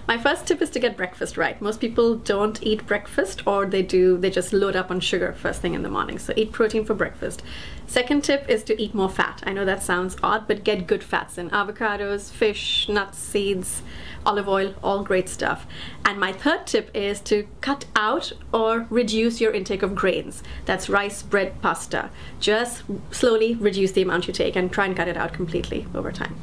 My first tip is to get breakfast right. Most people don't eat breakfast, or they do, they just load up on sugar first thing in the morning. So eat protein for breakfast. Second tip is to eat more fat. I know that sounds odd, but get good fats in. Avocados, fish, nuts, seeds, olive oil, all great stuff. And my third tip is to cut out or reduce your intake of grains. That's rice, bread, pasta. Just slowly reduce the amount you take and try and cut it out completely over time.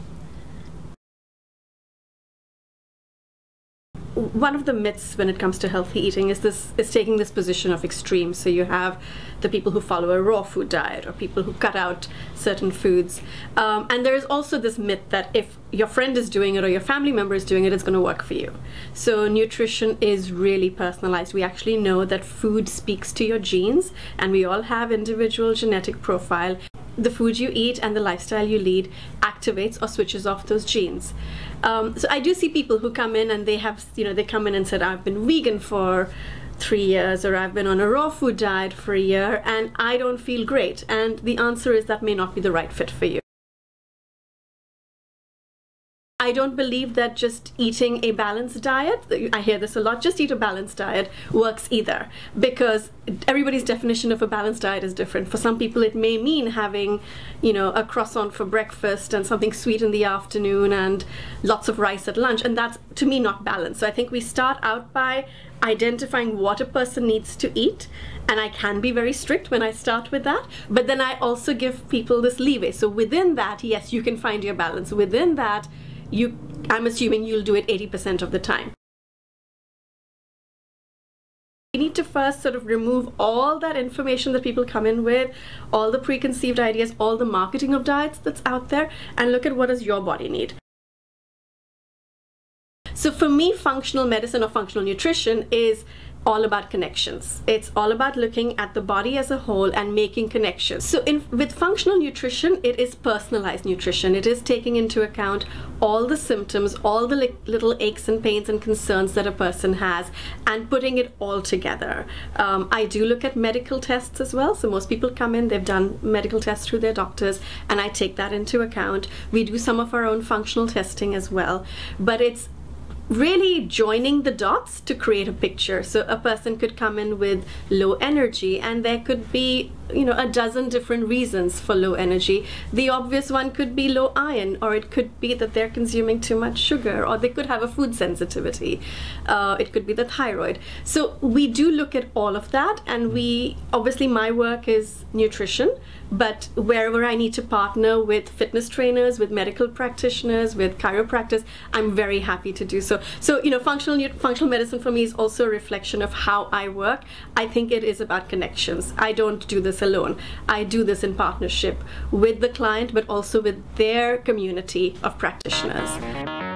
One of the myths when it comes to healthy eating is taking this position of extremes. So you have the people who follow a raw food diet, or people who cut out certain foods. And there is also this myth that if your friend is doing it or your family member is doing it, it's going to work for you. So nutrition is really personalized. We actually know that food speaks to your genes, and we all have individual genetic profile. The food you eat and the lifestyle you lead activates or switches off those genes. So I do see people who come in and they have, they come in and said, I've been vegan for 3 years, or I've been on a raw food diet for a year and I don't feel great. And the answer is that may not be the right fit for you. I don't believe that just eating a balanced diet, I hear this a lot, just eat a balanced diet works either, because everybody's definition of a balanced diet is different. For some people it may mean having, a croissant for breakfast and something sweet in the afternoon and lots of rice at lunch, and that's, to me, not balanced. So I think we start out by identifying what a person needs to eat, and I can be very strict when I start with that, but then I also give people this leeway. So within that, yes, you can find your balance. Within that, I'm assuming you'll do it 80% of the time. You need to first sort of remove all that information that people come in with, all the preconceived ideas, all the marketing of diets that's out there, and look at what does your body need. So for me, functional medicine or functional nutrition is all about connections. It's all about looking at the body as a whole and making connections. So with functional nutrition, it is personalized nutrition. It is taking into account all the symptoms, all the little aches and pains and concerns that a person has, and putting it all together. I do look at medical tests as well. So most people come in, they've done medical tests through their doctors, and I take that into account. We do some of our own functional testing as well, but it's really joining the dots to create a picture. So a person could come in with low energy, and there could be a dozen different reasons for low energy. The obvious one could be low iron, or it could be that they're consuming too much sugar, or they could have a food sensitivity. It could be the thyroid. So we do look at all of that, and obviously my work is nutrition, but wherever I need to partner with fitness trainers, with medical practitioners, with chiropractors, I'm very happy to do so. So functional medicine for me is also a reflection of how I work. I think it is about connections. I don't do this alone. I do this in partnership with the client, but also with their community of practitioners.